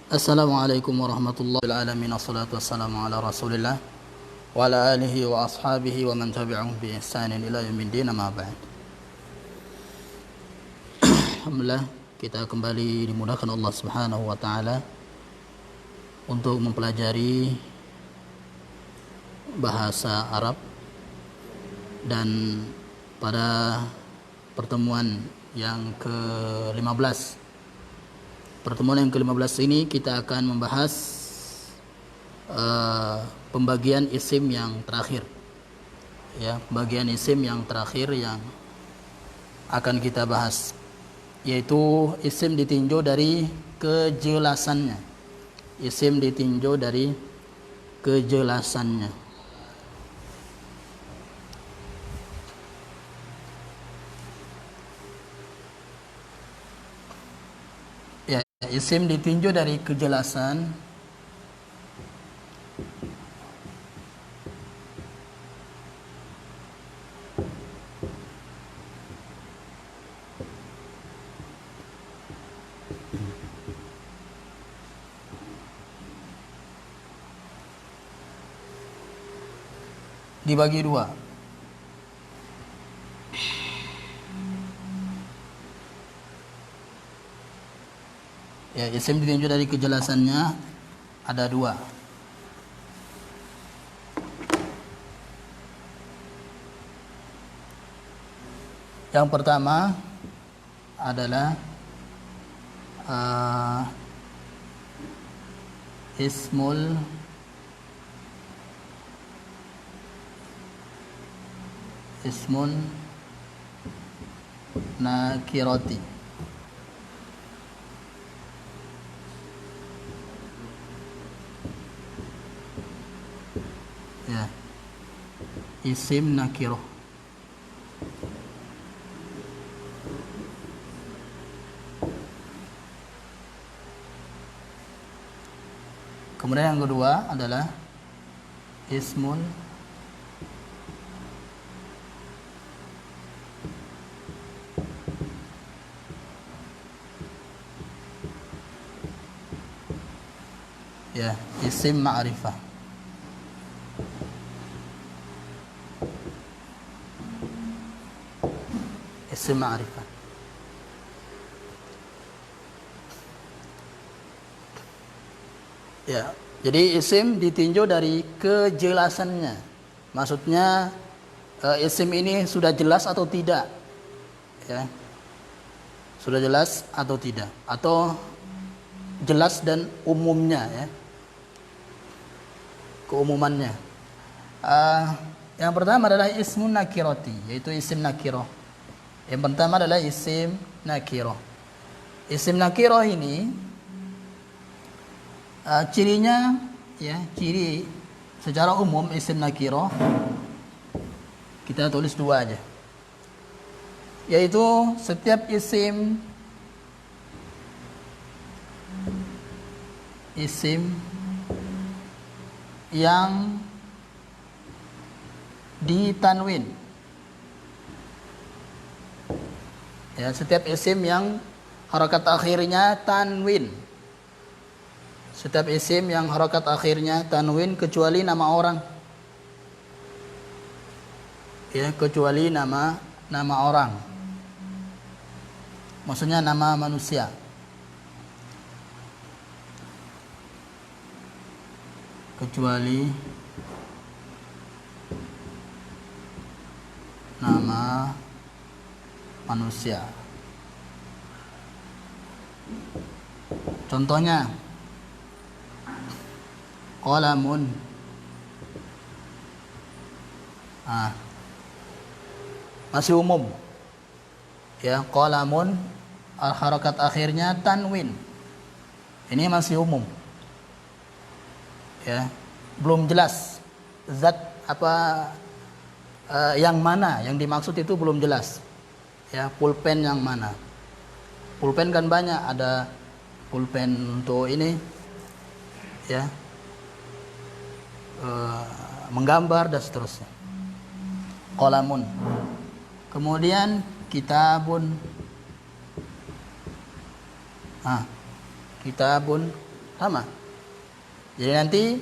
Assalamualaikum warahmatullahi wabarakatuh. Wassalatu wassalamu ala Rasulillah wa ala alihi wa ashabihi wa man tabi'ahum bi ihsanin ila yaumiddin, amma ba'd. Alhamdulillah, kita kembali dimudahkan Allah Subhanahu wa taala untuk mempelajari bahasa Arab, dan pada pertemuan yang ke-15 ini kita akan membahas pembagian isim yang terakhir, ya, pembagian isim yang terakhir yang akan kita bahas, yaitu isim ditinjau dari kejelasannya. Isim ditinjau dari kejelasannya. Ya, isim ditinjau dari kejelasan dibagi dua. Ya, isim ditinjau dari kejelasannya ada dua. Yang pertama adalah ismun nakirati. Ya, isim nakirah. Kemudian yang kedua adalah ismun isim ma'rifah. Isim ma'rifah. Ya, jadi isim ditinjau dari kejelasannya. Maksudnya isim ini sudah jelas atau tidak, ya, sudah jelas atau tidak, atau jelas dan umumnya, ya, keumumannya. Yang pertama adalah ismun nakirati, yaitu isim nakirah. Yang pertama adalah isim nakirah. Isim nakirah ini cirinya, ya, ciri secara umum isim nakirah kita tulis dua aja, yaitu setiap isim yang ditanwin, ya, setiap isim yang harakat akhirnya tanwin. Setiap isim yang harakat akhirnya tanwin kecuali nama orang, ya, kecuali nama orang, maksudnya nama manusia. Kecuali nama manusia. Contohnya qalamun. Masih umum, ya, qalamun harakat akhirnya tanwin. Ini masih umum, ya, belum jelas zat apa yang mana yang dimaksud, itu belum jelas, ya. Pulpen yang mana? Pulpen kan banyak, ada pulpen untuk ini, ya, menggambar dan seterusnya. Qalamun. Kemudian kitabun. Kitabun sama. Jadi nanti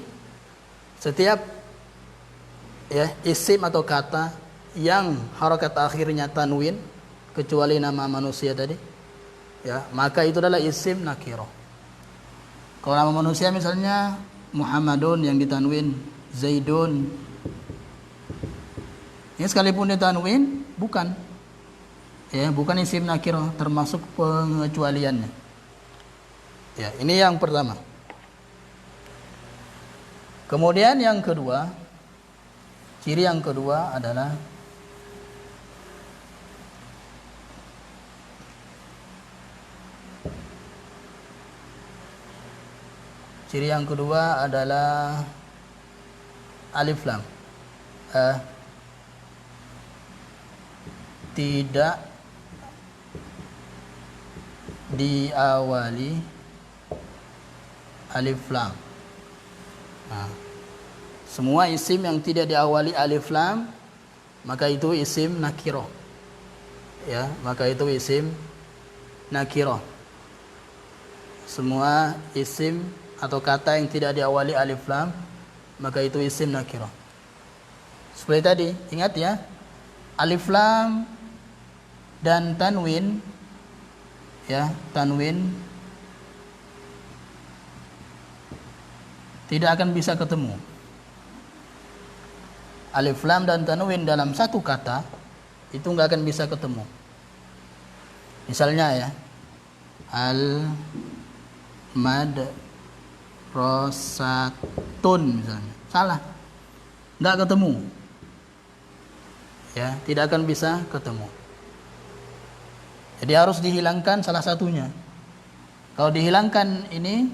setiap ya isim atau kata yang harokat akhirnya tanwin, kecuali nama manusia tadi, ya maka itu adalah isim nakiro. Kalau nama manusia misalnya Muhammadun yang ditanwin, Zaidun, ini sekalipun ditanwin bukan, ya bukan isim nakiro, termasuk pengecualiannya. Ya ini yang pertama. Kemudian yang kedua, ciri yang kedua adalah alif lam tidak diawali alif lam. Nah, semua isim yang tidak diawali alif lam maka itu isim nakiro. Ya, maka itu isim nakiro. Semua isim atau kata yang tidak diawali alif lam maka itu isim nakiro. Seperti tadi, ingat ya, alif lam dan tanwin, ya tanwin tidak akan bisa ketemu. Alif lam dan tanwin dalam satu kata itu nggak akan bisa ketemu. Misalnya ya, al madrasatun misalnya, salah, nggak ketemu. Ya, tidak akan bisa ketemu. Jadi harus dihilangkan salah satunya. Kalau dihilangkan ini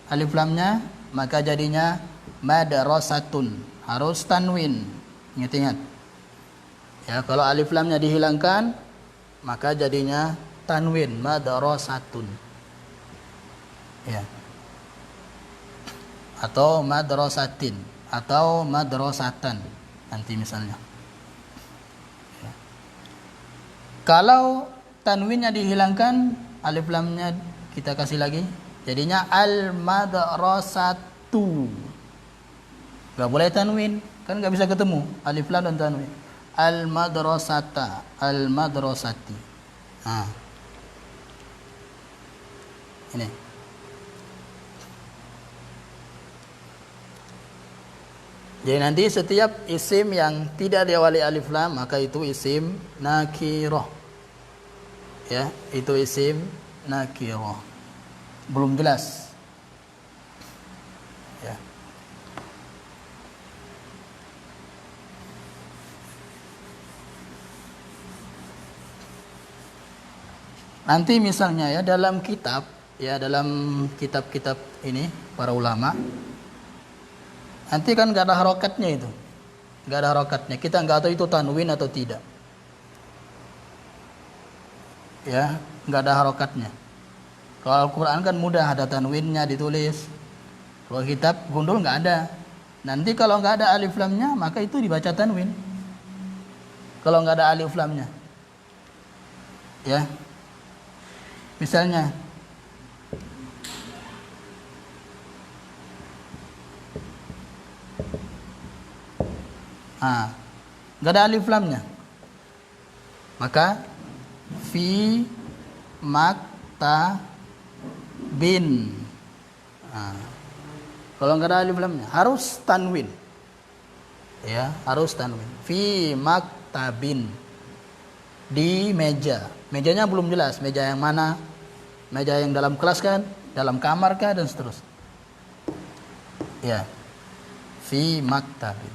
alif lamnya, maka jadinya madrasatun, harus tanwin. Ingat-ingat. Ya, kalau alif lamnya dihilangkan, maka jadinya tanwin, madrasatun. Ya. Atau madrasatin atau madrasatan nanti misalnya. Ya. Kalau tanwinnya dihilangkan, alif lamnya kita kasih lagi, jadinya al madrasatu. Gak boleh tanwin, kan gak bisa ketemu alif lam dan tanwin. Al madrasata, al madrasati. Nah. Ini. Jadi nanti setiap isim yang tidak diawali alif lam maka itu isim nakiroh. Ya, itu isim nakiroh. Belum jelas. Ya. Nanti misalnya ya dalam kitab, ya dalam kitab-kitab ini para ulama, nanti kan nggak ada harokatnya itu, nggak ada harokatnya. Kita nggak tahu itu tanwin atau tidak. Ya, nggak ada harokatnya. Kalau Al-Quran kan mudah, ada tanwinnya ditulis. Kalau kitab gundul nggak ada. Nanti kalau nggak ada alif lamnya, maka itu dibaca tanwin. Kalau nggak ada alif lamnya, ya. Misalnya, nggak ada alif lamnya, maka fi makta bin. Kalau nggak ada alif lamnya harus tanwin, ya harus tanwin. Fi maktabin, di meja. Mejanya belum jelas, meja yang mana? Meja yang dalam kelas kan, dalam kamar kah, dan seterusnya. Ya, fi maktabin.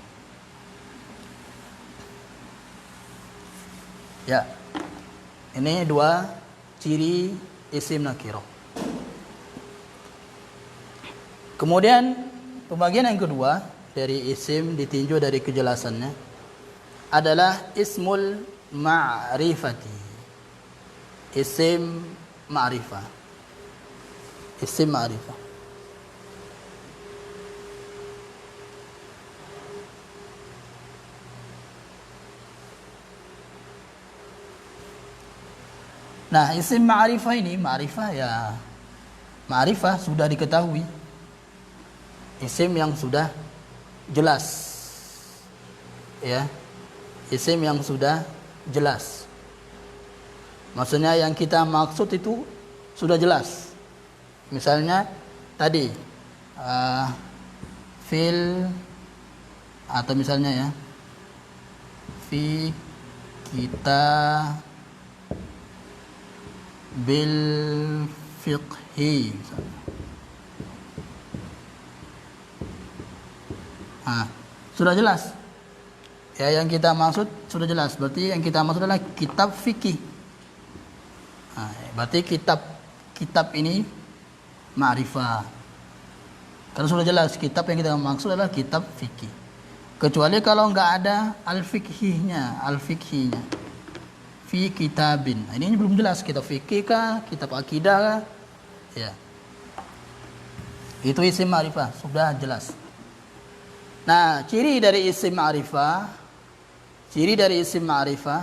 Ya, ini dua ciri isim nakiro. Kemudian pembagian yang kedua dari isim ditinjau dari kejelasannya adalah ismul ma'rifati. Isim ma'rifah. Isim ma'rifah. Nah, isim ma'rifah ini, ma'rifah ya, Ma'rifah sudah diketahui, isim yang sudah jelas, ya, isim yang sudah jelas. Maksudnya yang kita maksud itu sudah jelas. Misalnya tadi fil, atau misalnya ya, fi kita bil fiqhi misalnya. Sudah jelas. Ya, yang kita maksud sudah jelas. Berarti yang kita maksud adalah kitab fikih. Berarti kitab ini ma'rifah. Karena sudah jelas kitab yang kita maksud adalah kitab fikih. Kecuali kalau enggak ada al-fiqhihnya. Fi kitabin. Ini belum jelas, kitab fikih kah, kitab akidah kah? Ya. Itu isim ma'rifah, sudah jelas. Nah, ciri dari isim ma'rifah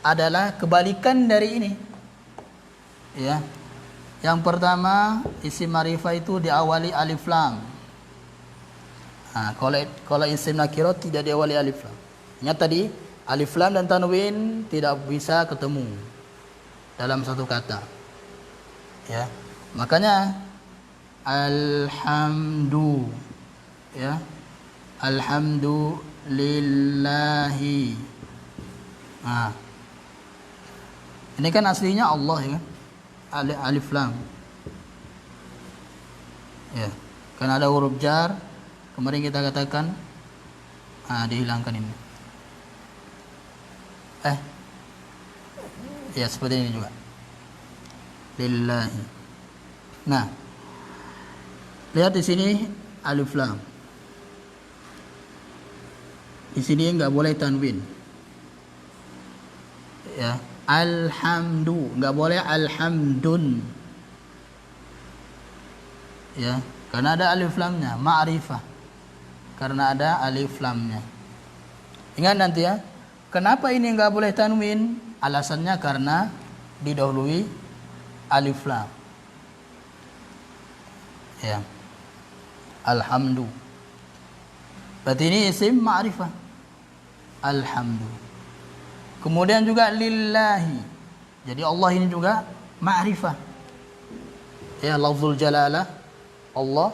adalah kebalikan dari ini. Ya. Yang pertama, isim ma'rifah itu diawali alif lam. Kalau isim nakirah tidak diawali alif lam. Ingat tadi, alif lam dan tanwin tidak bisa ketemu dalam satu kata. Ya. Makanya alhamdu, ya, alhamdulillahi. Ini kan aslinya Allah, ya kan? Alif lam. Ya. Kan ada huruf jar, kemarin kita katakan dihilangkan ini. Ya seperti ini juga. Lillahi. Nah, lihat di sini alif lam. Di sini enggak boleh tanwin. Ya, alhamdu, enggak boleh alhamdun. Ya, karena ada alif lamnya, ma'rifah. Karena ada alif lamnya. Ingat nanti ya, kenapa ini enggak boleh tanwin? Alasannya karena didahului alif lam. Ya. Alhamdu. Berarti ini isim ma'rifah. Alhamdu. Kemudian juga lillahi. Jadi Allah ini juga ma'rifah. Ya, lafzul jalalah Allah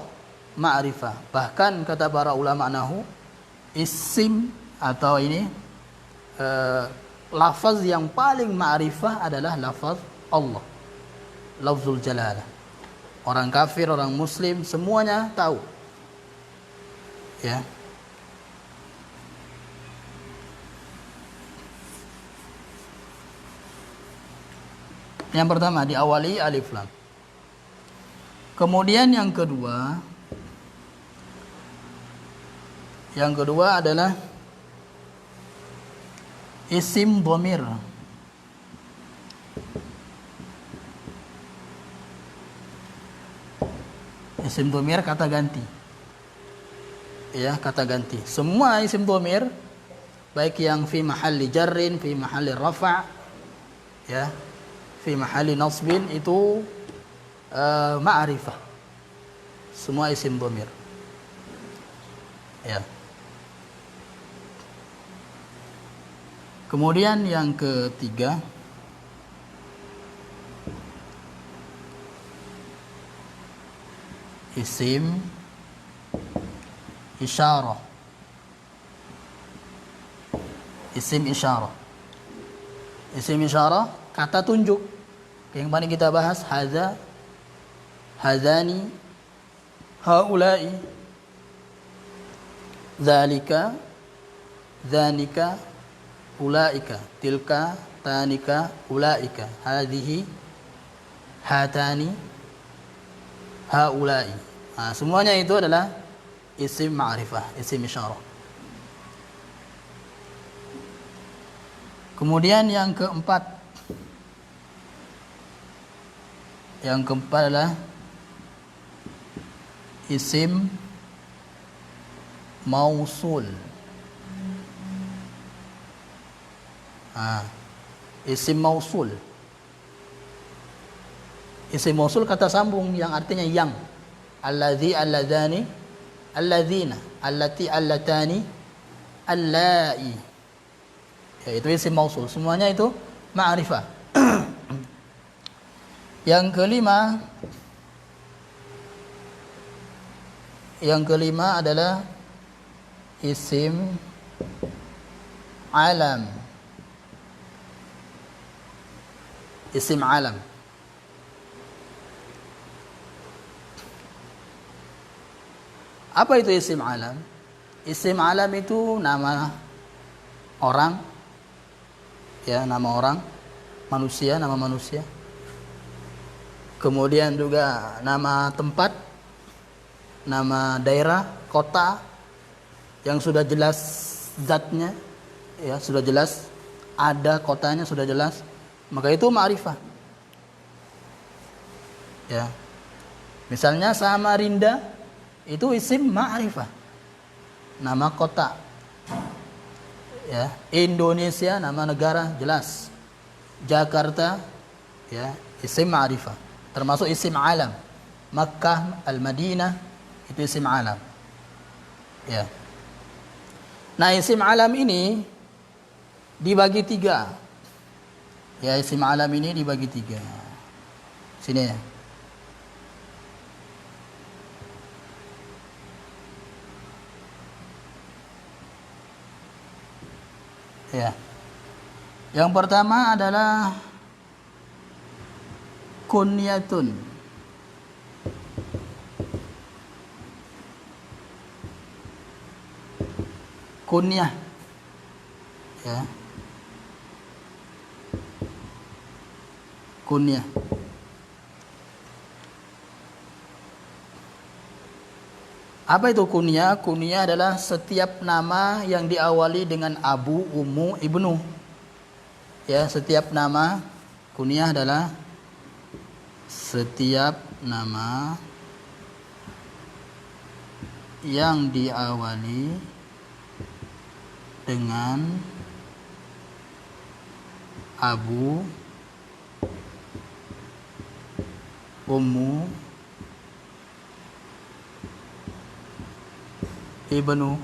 ma'rifah. Bahkan kata para ulama nahu, isim atau ini lafaz yang paling ma'rifah adalah lafaz Allah, lafzul jalalah. Orang kafir, orang muslim, semuanya tahu. Ya. Yang pertama diawali alif lam. Kemudian yang kedua adalah isim dhamir. Isim dhamir kata ganti. Ya, kata ganti. Semua isim dhamir, baik yang fi mahalli jarrin, fi mahalli rafa', ya, fi mahalli nasbin, itu ma'rifah. Semua isim dhamir. Ya. Kemudian yang ketiga, isim isyarah. Isim isyarah. Isim isyarah kata tunjuk. Yang paling kita bahas hadza, hadzani, haula'i, dzalika, dzanika, ulaika, tilka, tanika, ulaika, hadhihi, hatani, haula'i. Semuanya itu adalah isim ma'rifah, isim isyarah. Kemudian yang keempat adalah isim mausul. Isim mausul. Isim mausul kata sambung yang artinya yang. Alladzi, alladzani, alladzina, allati, allatani, allai. Ya, itu isim mausul. Semuanya itu ma'rifah. Yang kelima adalah isim alam. Isim alam. Apa itu isim alam? Isim alam itu nama orang, ya, nama orang, manusia, nama manusia. Kemudian juga nama tempat, nama daerah, kota yang sudah jelas zatnya, ya, sudah jelas ada kotanya, sudah jelas, maka itu ma'rifah. Ya. Misalnya Samarinda itu isim ma'rifah, nama kota. Ya, Indonesia nama negara jelas. Jakarta, ya, isim ma'rifah, termasuk isim alam. Makkah, Al-Madinah itu isim alam. Ya. Nah, isim alam ini dibagi 3. Ya, isim alam ini dibagi 3. Sini ya. Ya. Yang pertama adalah kunyatun. Kunyah. Ya. Kunyah. Apa itu kunyah? Kunyah adalah setiap nama yang diawali dengan abu, ummu, ibnu. Ya, setiap nama kunyah adalah setiap nama yang diawali dengan abu, ummu, ibnu.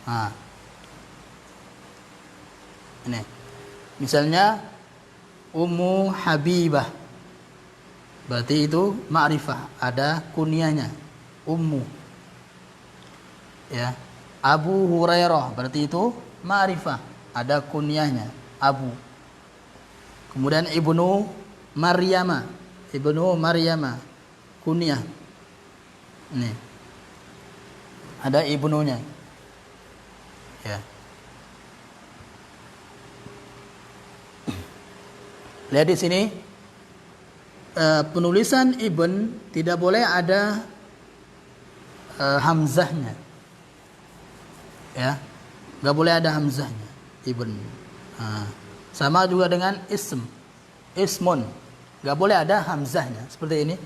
Nah, ini misalnya Ummu Habibah, berarti itu ma'rifah, ada kunyahnya ummu. Ya, Abu Hurairah, berarti itu ma'rifah, ada kunyahnya Abu. Kemudian Ibnu Maryama, kunyah. Nih, ada ibnunya. Ya. Lihat di sini, penulisan ibn tidak boleh ada hamzahnya. Ya, nggak boleh ada hamzahnya ibn. Sama juga dengan ismun, nggak boleh ada hamzahnya. Seperti ini,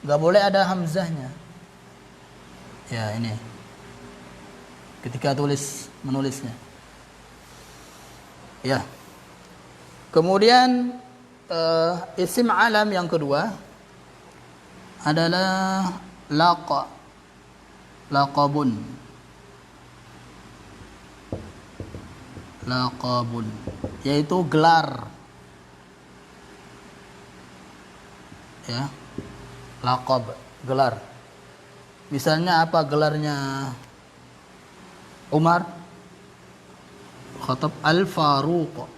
nggak boleh ada hamzahnya. Ya, ini ketika menulisnya. Ya. Kemudian isim alam yang kedua adalah laqabun. Yaitu gelar. Ya. Laqab, gelar. Misalnya apa gelarnya Umar? Khattab Al-Faruq.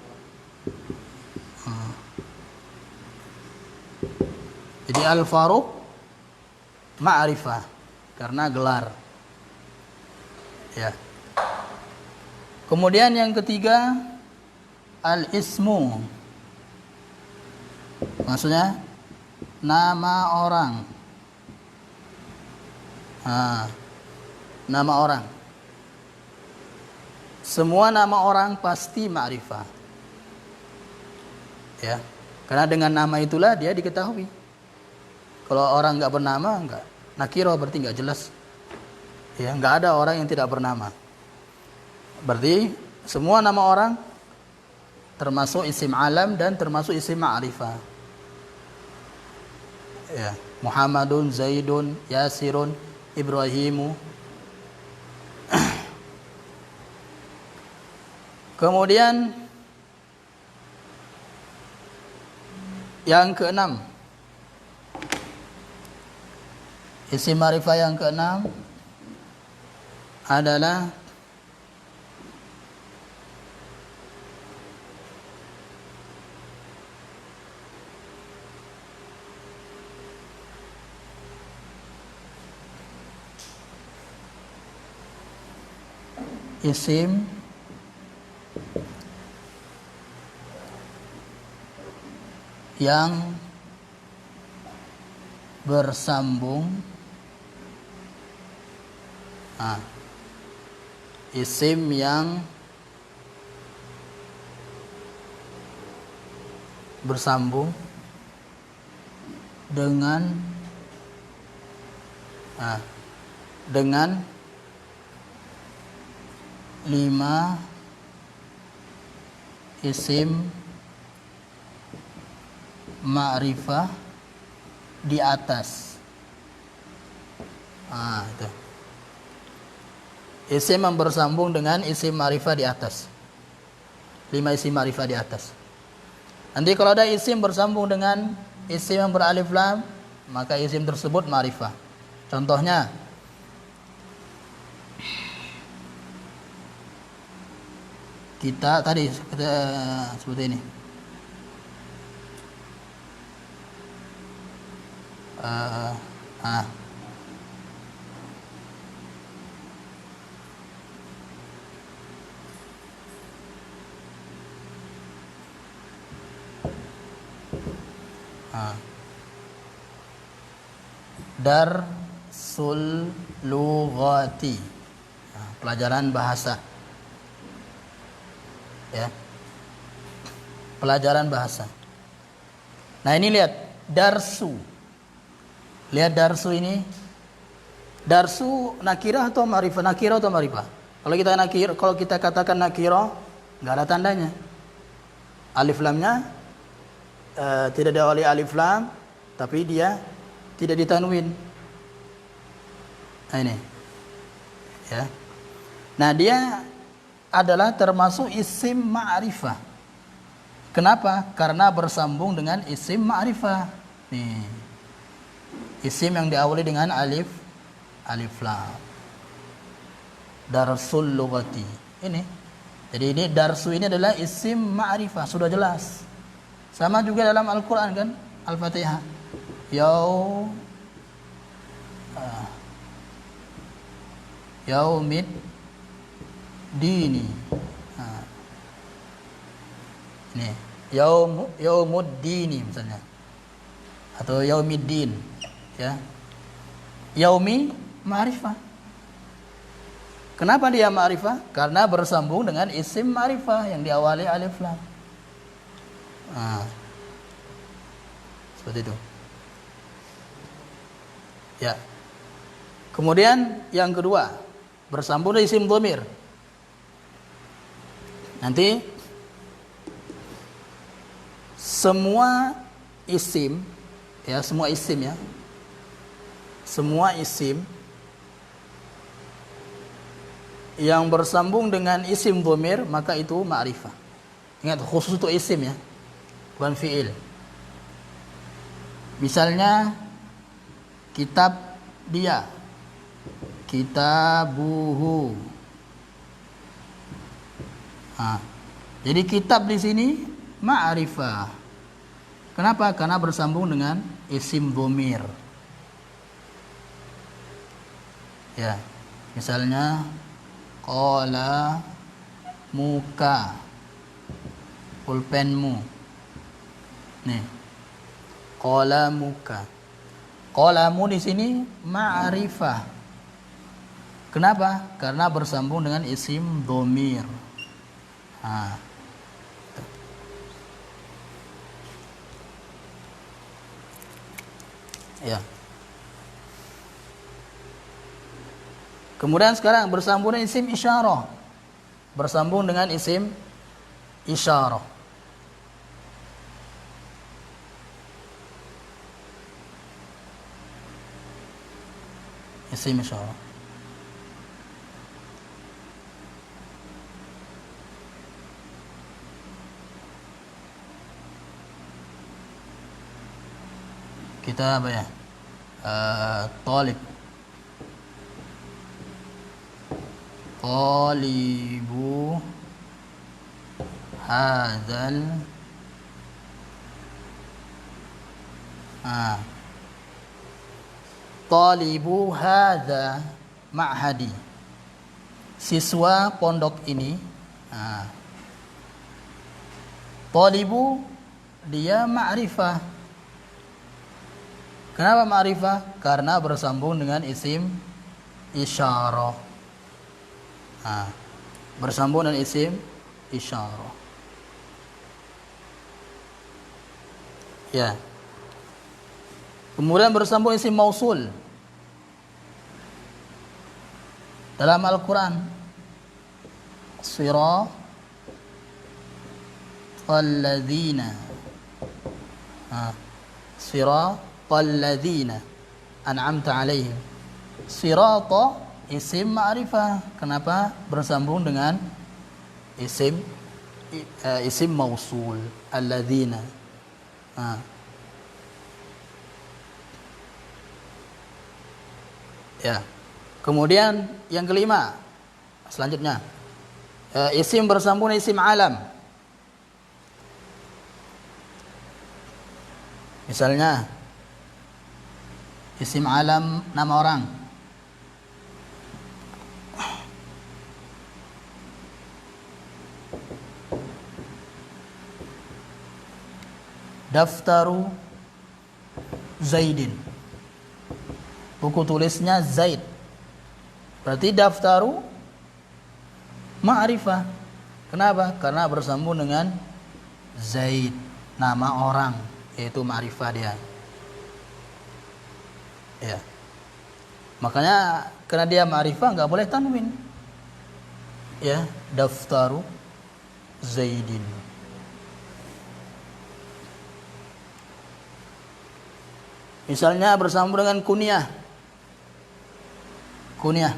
Jadi Al-Faruq ma'rifah karena gelar. Ya. Kemudian yang ketiga al-ismu. Maksudnya nama orang. Nama orang. Semua nama orang pasti ma'rifah. Ya. Karena dengan nama itulah dia diketahui. Kalau orang nggak bernama, nggak nakiro, berarti nggak jelas. Ya, nggak ada orang yang tidak bernama. Berarti semua nama orang termasuk isim alam dan termasuk isim ma'rifah. Ya, Muhammadun, Zaidun, Yasirun, Ibrahimu. Kemudian yang keenam, isim ma'rifah yang keenam adalah isim yang bersambung, isim yang bersambung dengan 5 isim ma'rifah di atas. Itu. Isim yang bersambung dengan isim ma'rifah di atas. 5 isim ma'rifah di atas. Nanti kalau ada isim bersambung dengan isim yang beralif lam, maka isim tersebut ma'rifah. Contohnya, kita seperti ini. Darsul lughati, pelajaran bahasa. Ya, pelajaran bahasa. Nah ini lihat darsu. Lihat darsu ini. Darsu nakirah atau ma'rifah? Nakirah atau ma'rifah? Kalau kita katakan nakirah, nggak ada tandanya. Alif lamnya tidak diawali alif lam, tapi dia tidak ditanwin. Nah ini. Ya. Nah dia adalah termasuk isim ma'rifah. Kenapa? Karena bersambung dengan isim ma'rifah. Nih. Isim yang diawali dengan alif lam. Darsul lughati. Ini. Jadi ini darsu ini adalah isim ma'rifah, sudah jelas. Sama juga dalam Al-Qur'an kan? Al-Fatihah. Yaumid dini. Ini yaumuddini misalnya. Atau yaumiddin, ya. Yaumi ma'rifah. Kenapa dia ma'rifah? Karena bersambung dengan isim ma'rifah yang diawali alif lam. Seperti itu. Ya. Kemudian yang kedua, bersambung dengan isim dhamir. Nanti semua isim ya, semua isim yang bersambung dengan isim dhamir maka itu ma'rifah. Ingat, khusus untuk isim ya, bukan fi'il. Misalnya kitab dia, kitabuhu. Jadi kitab di sini ma'rifah. Kenapa? Karena bersambung dengan isim dhamir. Ya. Misalnya qala muka, pulpenmu. Nih. Qala muka. Qalamu di sini ma'rifah. Kenapa? Karena bersambung dengan isim dhamir. Ya. Kemudian sekarang bersambung dengan isim isyarah. Bersambung dengan isim isyarah. isim isyarah. Kita apa ya? Talib. Talibu hadzal Talibu hadza ma'hadi. Siswa pondok ini. Talibu dia ma'rifah. Kenapa ma'rifah? Karena bersambung dengan isim isyarah. Bersambung dengan isim isyarah. Ya. Kemudian bersambung isim mausul. Dalam Al-Quran, siratal ladzina, siratal ladzina an'amta alaihim. Sirata isim ma'rifah. Kenapa? Bersambung dengan isim mausul, alladzina. Ya. Kemudian yang kelima, selanjutnya isim bersambung isim alam. Misalnya isim alam nama orang. Daftaru Zaidin. Buku tulisnya Zaid. Berarti daftaru ma'rifah. Kenapa? Karena bersambung dengan Zaid, nama orang, yaitu ma'rifah dia. Ya. Makanya karena dia ma'rifah enggak boleh tanwin. Ya, daftaru Zaidin. Misalnya bersambung dengan kunyah. Kunyah.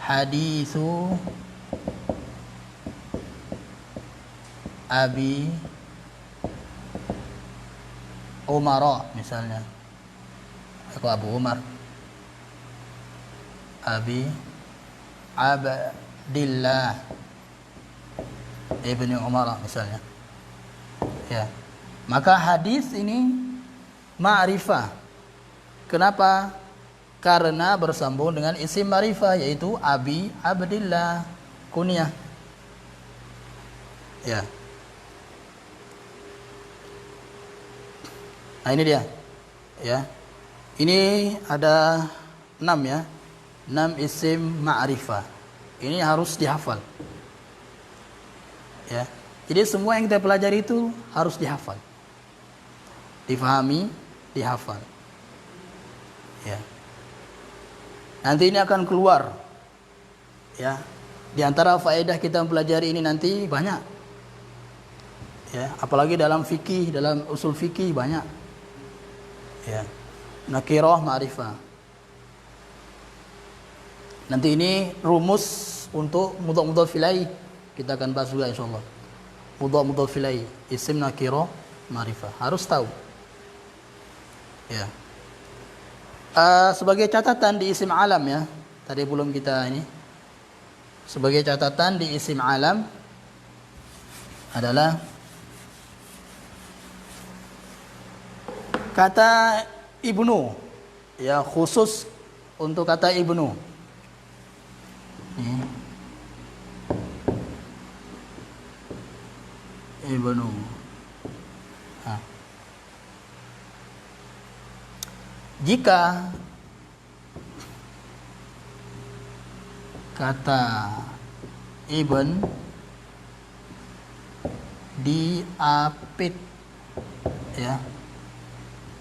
Hadithu Abi Umar misalnya. Aku Abu Umar. Abi Abdillah Ibni Umar misalnya. Ya. Maka hadis ini ma'rifah. Kenapa? Karena bersambung dengan isim ma'rifah, yaitu Abi Abdillah, kunyah. Ya. Nah ini dia. Ya. Ini ada 6 ya. 6 isim ma'rifah. Ini harus dihafal. Ya. Jadi semua yang kita pelajari itu harus dihafal. Difahami, dihafal. Ya. Nanti ini akan keluar. Ya. Di antara faedah kita mempelajari ini nanti banyak. Ya, apalagi dalam fikih, dalam usul fikih banyak. Ya. Nakirah, ma'rifah. Nanti ini rumus untuk mudhaf ilaih kita akan bahas juga insyaallah. Mudhaf ilaih, isim nakirah, ma'rifah. Harus tahu. Ya. Sebagai catatan di isim alam ya. Tadi belum kita ini. Sebagai catatan di isim alam adalah kata ibnu. Ya, khusus untuk kata ibnu. Ibnu. Jika kata ibn diapit ya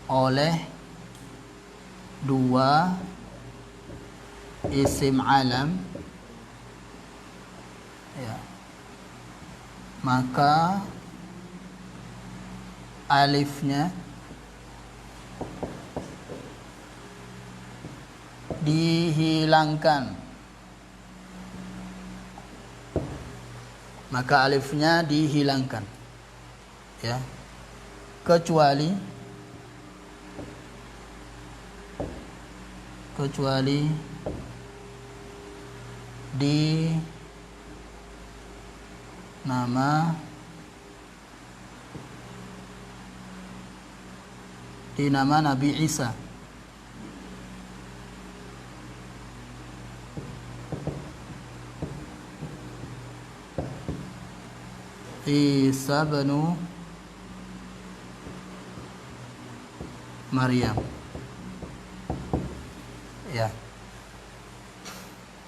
oleh dua isim alam ya, maka alifnya dihilangkan, maka alifnya dihilangkan, ya, kecuali di nama Nabi Isa. Isa bin Maryam. Ya.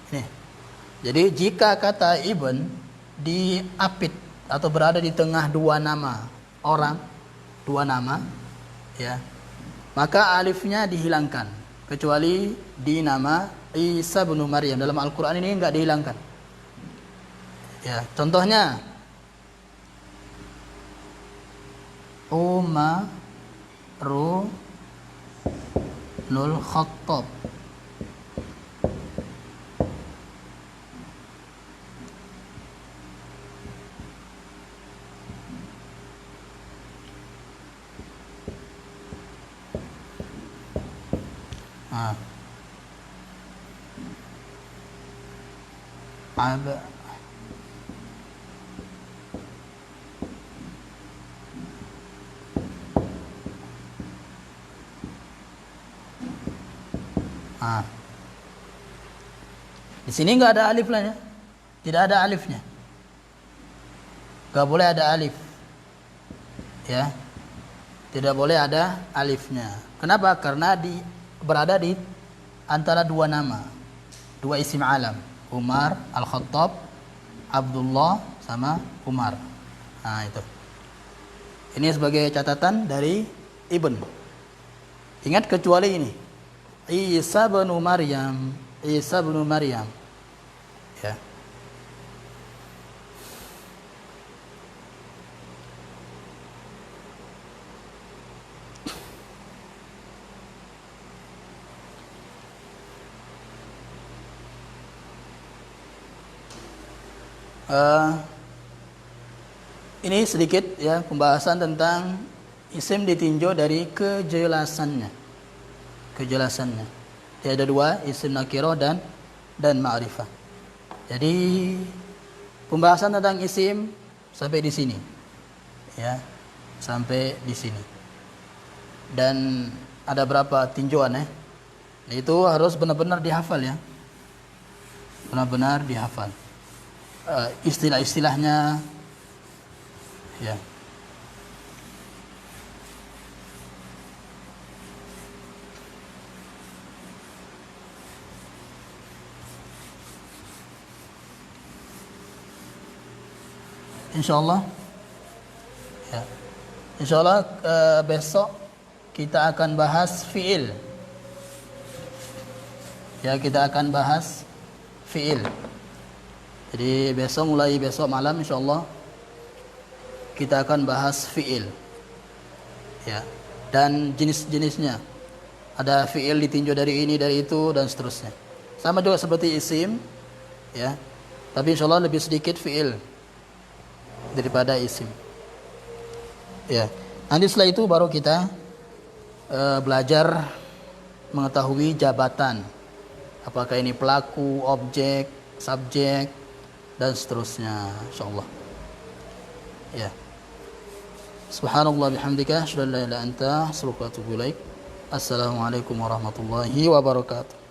Ini. Jadi jika kata ibn diapit atau berada di tengah dua nama orang, dua nama, ya, maka alifnya dihilangkan, kecuali di nama Isa bin Maryam. Dalam Al-Quran ini enggak dihilangkan. Ya, contohnya Umarul Khattab. Di sini nggak ada alif lah ya, tidak ada alifnya, nggak boleh ada alif, ya, tidak boleh ada alifnya. Kenapa? Karena berada di antara dua nama, dua isim alam, Umar, Al-Khattab, Abdullah sama Umar. Nah itu. Ini sebagai catatan dari Ibn. Ingat kecuali ini. Isa bin Maryam. Isa bin Maryam. Ya. Ini sedikit ya pembahasan tentang isim ditinjau dari kejelasannya. Ya, ada dua, isim nakirah dan ma'rifah. Jadi pembahasan tentang isim sampai di sini. Ya, sampai di sini. Dan ada berapa tinjauan ya? Itu harus benar-benar dihafal ya. Benar-benar dihafal. Istilah-istilahnya, ya. Insyaallah, ya. Insyaallah besok kita akan bahas fiil. Ya, kita akan bahas fiil. Jadi mulai besok malam insyaallah kita akan bahas fiil. Ya. Dan jenis-jenisnya. Ada fiil ditinjau dari ini, dari itu dan seterusnya. Sama juga seperti isim, ya. Tapi insyaallah lebih sedikit fiil daripada isim. Ya. Nanti setelah itu baru kita belajar mengetahui jabatan. Apakah ini pelaku, objek, subjek dan seterusnya insyaallah. Ya. Subhanallah bihamdika asyhadu an la ilaha illa anta astaghfiruka wa atubu ilaik. Assalamualaikum warahmatullahi wabarakatuh.